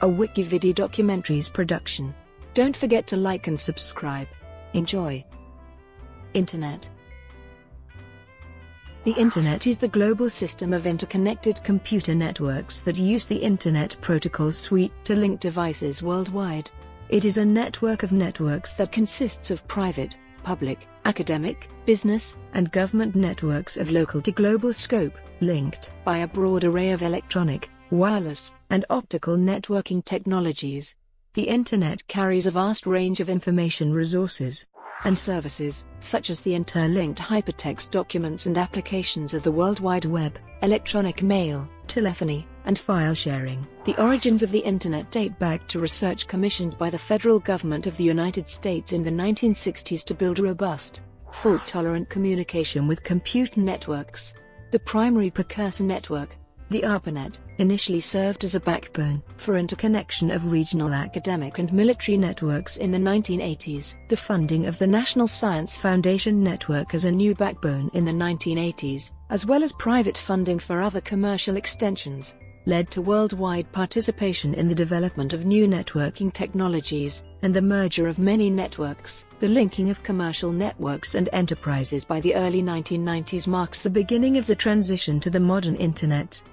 a WikiVidi documentaries production. Don't forget to like and subscribe. Enjoy. Internet. The Internet is the global system of interconnected computer networks that use the Internet Protocol suite to link devices worldwide. It is a network of networks that consists of private, public, academic, business, and government networks of local to global scope, linked by a broad array of electronic, wireless, and optical networking technologies. The Internet carries a vast range of information resources and services, such as the interlinked hypertext documents and applications of the World Wide Web, electronic mail, telephony, and file sharing. The origins of the Internet date back to research commissioned by the federal government of the United States in the 1960s to build robust, fault-tolerant communication with computer networks. The primary precursor network, the ARPANET, initially served as a backbone for interconnection of regional academic and military networks in the 1980s. The funding of the National Science Foundation network as a new backbone in the 1980s, as well as private funding for other commercial extensions, led to worldwide participation in the development of new networking technologies, and the merger of many networks. The linking of commercial networks and enterprises by the early 1990s marks the beginning of the transition to the modern Internet,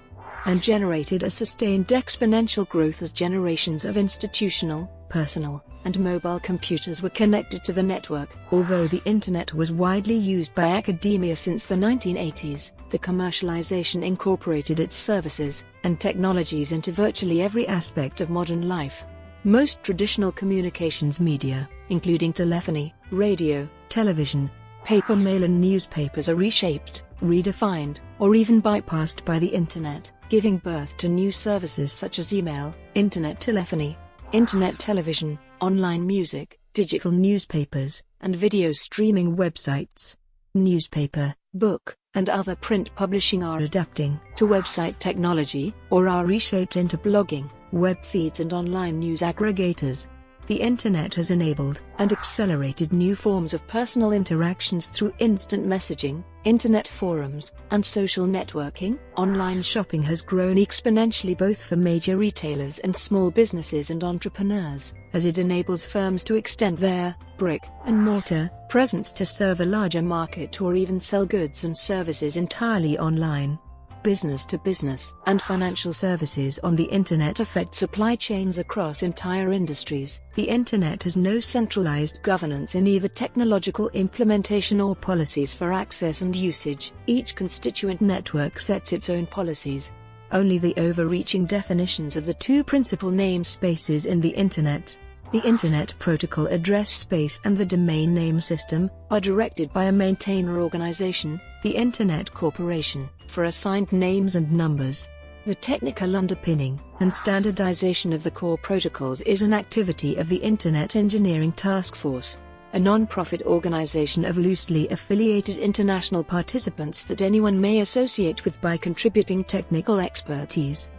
and generated a sustained exponential growth as generations of institutional, personal, and mobile computers were connected to the network. Although the Internet was widely used by academia since the 1980s, the commercialization incorporated its services and technologies into virtually every aspect of modern life. Most traditional communications media, including telephony, radio, television, paper mail and newspapers, are reshaped, redefined, or even bypassed by the Internet, giving birth to new services such as email, internet telephony, internet television, online music, digital newspapers, and video streaming websites. Newspaper, book, and other print publishing are adapting to website technology, or are reshaped into blogging, web feeds and online news aggregators. The Internet has enabled and accelerated new forms of personal interactions through instant messaging, internet forums, and social networking. Online shopping has grown exponentially both for major retailers and small businesses and entrepreneurs, as it enables firms to extend their brick-and-mortar presence to serve a larger market or even sell goods and services entirely online. Business-to-business and financial services on the Internet affect supply chains across entire industries. The Internet has no centralized governance in either technological implementation or policies for access and usage. Each constituent network sets its own policies. Only the overreaching definitions of the two principal namespaces in the Internet, the Internet Protocol Address Space and the Domain Name System, are directed by a maintainer organization, the Internet Corporation, for assigned names and numbers. The technical underpinning and standardization of the core protocols is an activity of the Internet Engineering Task Force, a non-profit organization of loosely affiliated international participants that anyone may associate with by contributing technical expertise.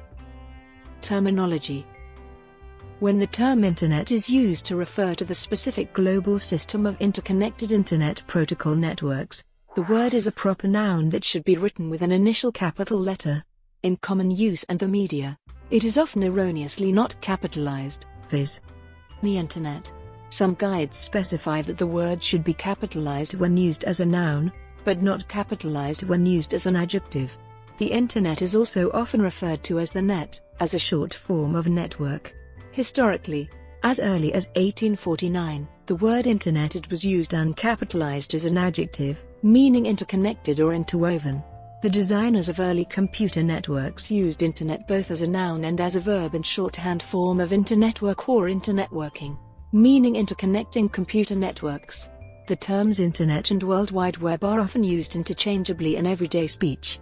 Terminology. When the term Internet is used to refer to the specific global system of interconnected Internet protocol networks, the word is a proper noun that should be written with an initial capital letter. In common use and the media, it is often erroneously not capitalized, viz. the Internet. Some guides specify that the word should be capitalized when used as a noun, but not capitalized when used as an adjective. The Internet is also often referred to as the net, as a short form of network. Historically, as early as 1849, the word Internet was used uncapitalized as an adjective, meaning interconnected or interwoven. The designers of early computer networks used Internet both as a noun and as a verb and shorthand form of internetwork or internetworking, meaning interconnecting computer networks. The terms Internet and World Wide Web are often used interchangeably in everyday speech.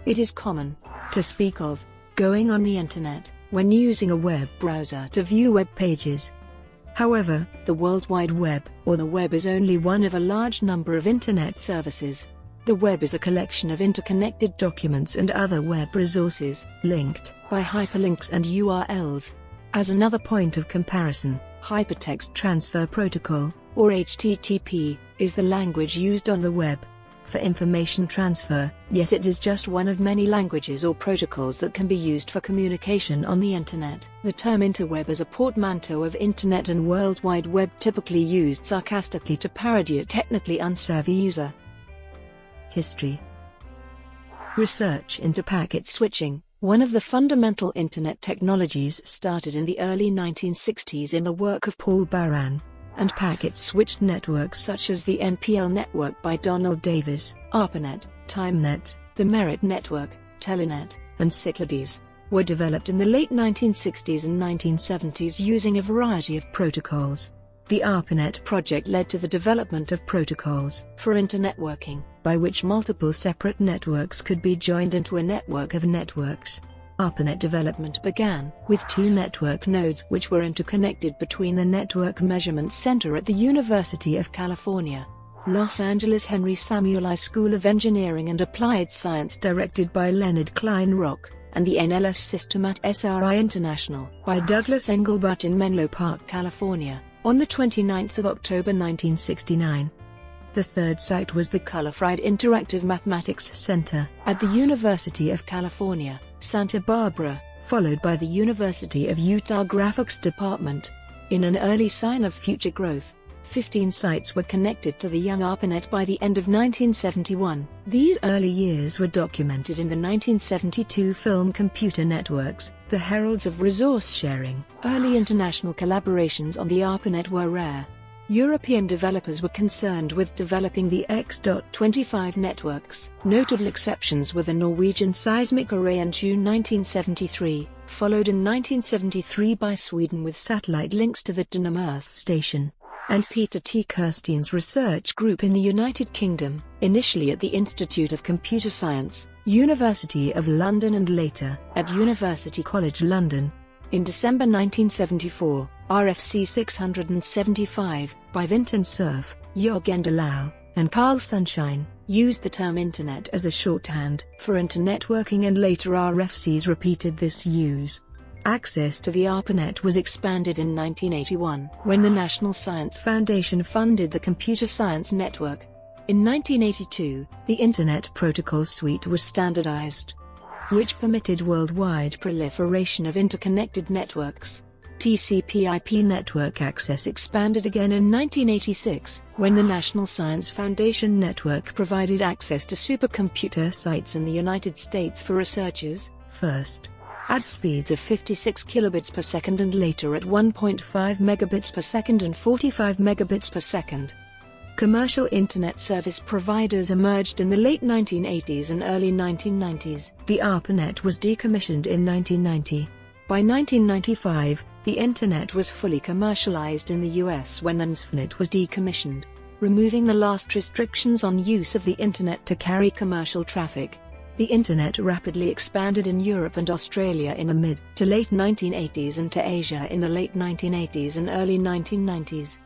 It is common to speak of going on the Internet when using a web browser to view web pages. However, the World Wide Web, or the web, is only one of a large number of Internet services. The web is a collection of interconnected documents and other web resources, linked by hyperlinks and URLs. As another point of comparison, Hypertext Transfer Protocol, or HTTP, is the language used on the web. for information transfer, yet it is just one of many languages or protocols that can be used for communication on the Internet. The term interweb is a portmanteau of Internet and World Wide Web, typically used sarcastically to parody a technically unsavvy user. History. Research into packet switching. One of the fundamental Internet technologies started in the early 1960s in the work of Paul Baran, and packet-switched networks such as the NPL network by Donald Davis, ARPANET, TimeNet, the Merit network, Telenet, and Cyclades, were developed in the late 1960s and 1970s using a variety of protocols. The ARPANET project led to the development of protocols for internetworking, by which multiple separate networks could be joined into a network of networks. ARPANET development began with two network nodes which were interconnected between the Network Measurement Center at the University of California, Los Angeles Henry Samuel I School of Engineering and Applied Science directed by Leonard Kleinrock, and the NLS system at SRI International by Douglas Engelbart in Menlo Park, California, on the 29th of October 1969. The third site was the Color-Fried Interactive Mathematics Center at the University of California, Santa Barbara, followed by the University of Utah Graphics Department. In an early sign of future growth, 15 sites were connected to the young ARPANET by the end of 1971. These early years were documented in the 1972 film Computer Networks, The Heralds of Resource Sharing. Early international collaborations on the ARPANET were rare. European developers were concerned with developing the X.25 networks. Notable exceptions were the Norwegian seismic array in June 1973, followed in 1973 by Sweden with satellite links to the Dunham Earth Station, and Peter T. Kirstein's research group in the United Kingdom, initially at the Institute of Computer Science, University of London and later at University College London. In December 1974, RFC 675, by Vinton Cerf, Jürgen Dalal, and Carl Sunshine, used the term Internet as a shorthand for internetworking, and later RFCs repeated this use. Access to the ARPANET was expanded in 1981 when the National Science Foundation funded the Computer Science Network. In 1982, the Internet Protocol Suite was standardized, which permitted worldwide proliferation of interconnected networks. TCP/IP network access expanded again in 1986, when the National Science Foundation Network provided access to supercomputer sites in the United States for researchers, first at speeds of 56 kilobits per second and later at 1.5 megabits per second and 45 megabits per second. Commercial Internet service providers emerged in the late 1980s and early 1990s. The ARPANET was decommissioned in 1990. By 1995, the Internet was fully commercialized in the US when Unsfnet was decommissioned, removing the last restrictions on use of the Internet to carry commercial traffic. The Internet rapidly expanded in Europe and Australia in the mid to late 1980s and to Asia in the late 1980s and early 1990s.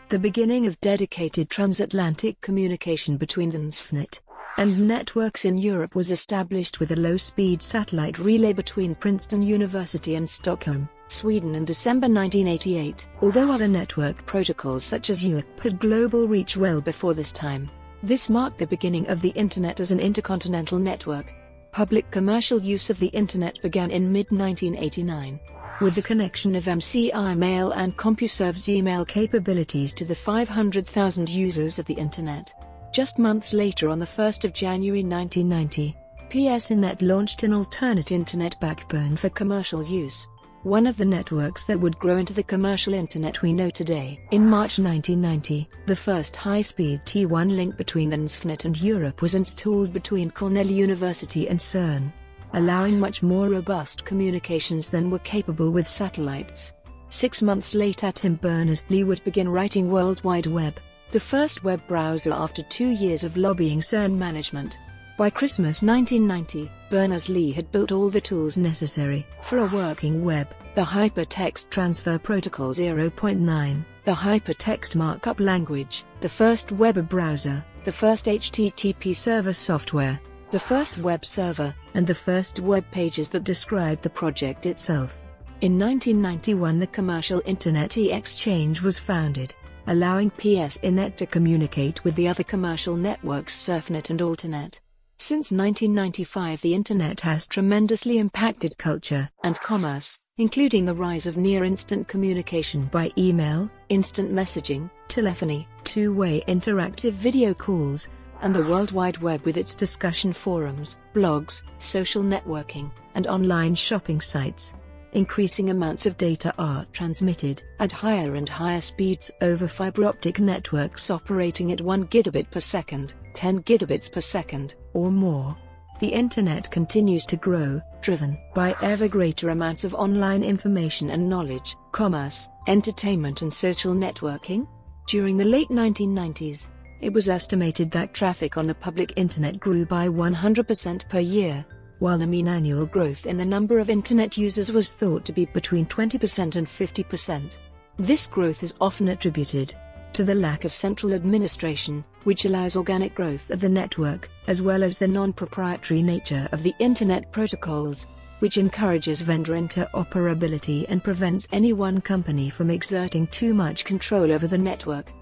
The beginning of dedicated transatlantic communication between the Unsfnet and networks in Europe was established with a low-speed satellite relay between Princeton University and Stockholm, Sweden in December 1988, although other network protocols such as UARP had global reach well before this time. This marked the beginning of the Internet as an intercontinental network. Public commercial use of the Internet began in mid-1989, with the connection of MCI Mail and CompuServe's email capabilities to the 500,000 users of the Internet. Just months later, on the 1st of January 1990, PSNet launched an alternate Internet backbone for commercial use, one of the networks that would grow into the commercial Internet we know today. In March 1990, the first high-speed T1 link between the Unsfnet and Europe was installed between Cornell University and CERN, allowing much more robust communications than were capable with satellites. 6 months later, Tim Berners-Lee would begin writing World Wide Web, the first web browser after 2 years of lobbying CERN management. By Christmas 1990, Berners-Lee had built all the tools necessary for a working web: the Hypertext Transfer Protocol 0.9, the Hypertext Markup Language, the first web browser, the first HTTP server software, the first web server, and the first web pages that described the project itself. In 1991, the commercial Internet Exchange was founded. allowing PSINet to communicate with the other commercial networks SurfNet and ALTANET. Since 1995, the Internet has tremendously impacted culture and commerce, including the rise of near-instant communication by email, instant messaging, telephony, two-way interactive video calls, and the World Wide Web with its discussion forums, blogs, social networking, and online shopping sites. Increasing amounts of data are transmitted at higher and higher speeds over fiber optic networks operating at 1 gigabit per second, 10 gigabits per second, or more. The Internet continues to grow, driven by ever greater amounts of online information and knowledge, commerce, entertainment and social networking. During the late 1990s, it was estimated that traffic on the public Internet grew by 100% per year, while the mean annual growth in the number of Internet users was thought to be between 20% and 50%. This growth is often attributed to the lack of central administration, which allows organic growth of the network, as well as the non-proprietary nature of the Internet protocols, which encourages vendor interoperability and prevents any one company from exerting too much control over the network.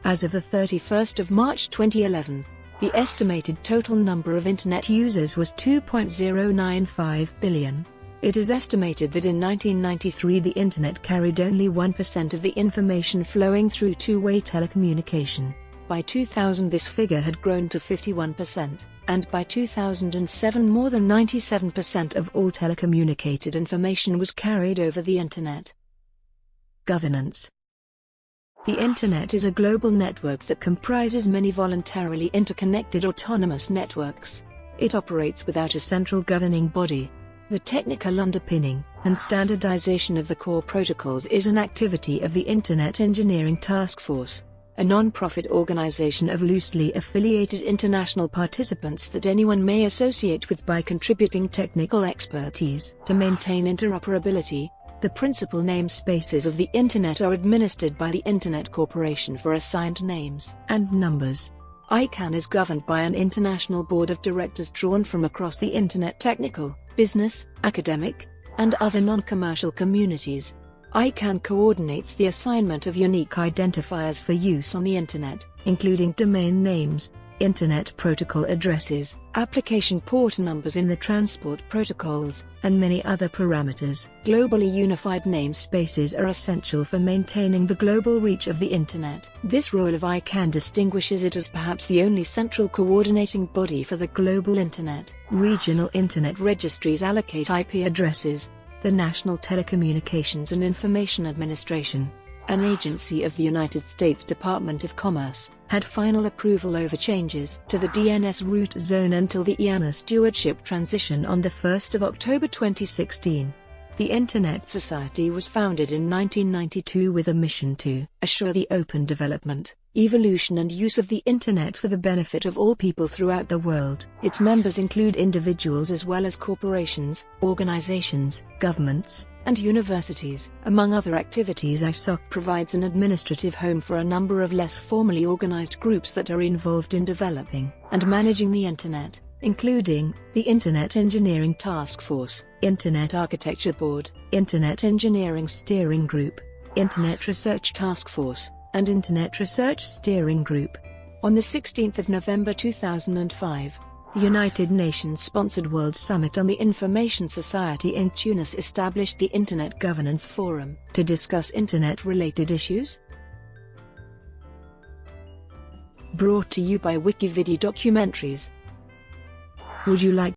As of the 31st of March 2011, the estimated total number of Internet users was 2.095 billion. It is estimated that in 1993 the Internet carried only 1% of the information flowing through two-way telecommunication. By 2000 this figure had grown to 51%, and by 2007 more than 97% of all telecommunicated information was carried over the Internet. Governance. The Internet is a global network that comprises many voluntarily interconnected autonomous networks. It operates without a central governing body. The technical underpinning and standardization of the core protocols is an activity of the Internet Engineering Task Force, a non-profit organization of loosely affiliated international participants that anyone may associate with by contributing technical expertise. To maintain interoperability, the principal namespaces of the Internet are administered by the Internet Corporation for assigned names and numbers. ICANN is governed by an international board of directors drawn from across the Internet technical, business, academic, and other non-commercial communities. ICANN coordinates the assignment of unique identifiers for use on the Internet, including domain names, Internet protocol addresses, application port numbers in the transport protocols, and many other parameters. Globally unified namespaces are essential for maintaining the global reach of the Internet. This role of ICANN distinguishes it as perhaps the only central coordinating body for the global Internet. Regional Internet registries allocate IP addresses. The National Telecommunications and Information Administration, an agency of the United States Department of Commerce, had final approval over changes to the DNS root zone until the IANA stewardship transition on 1 October 2016. The Internet Society was founded in 1992 with a mission to assure the open development, evolution and use of the Internet for the benefit of all people throughout the world. Its members include individuals as well as corporations, organizations, governments, and universities. Among other activities, ISOC provides an administrative home for a number of less formally organized groups that are involved in developing and managing the Internet, including the Internet Engineering Task Force, Internet Architecture Board, Internet Engineering Steering Group, Internet Research Task Force, and Internet Research Steering Group. On 16 November 2005, the United Nations-sponsored World Summit on the Information Society in Tunis established the Internet Governance Forum to discuss Internet-related issues. Brought to you by WikiVidi documentaries. Would you like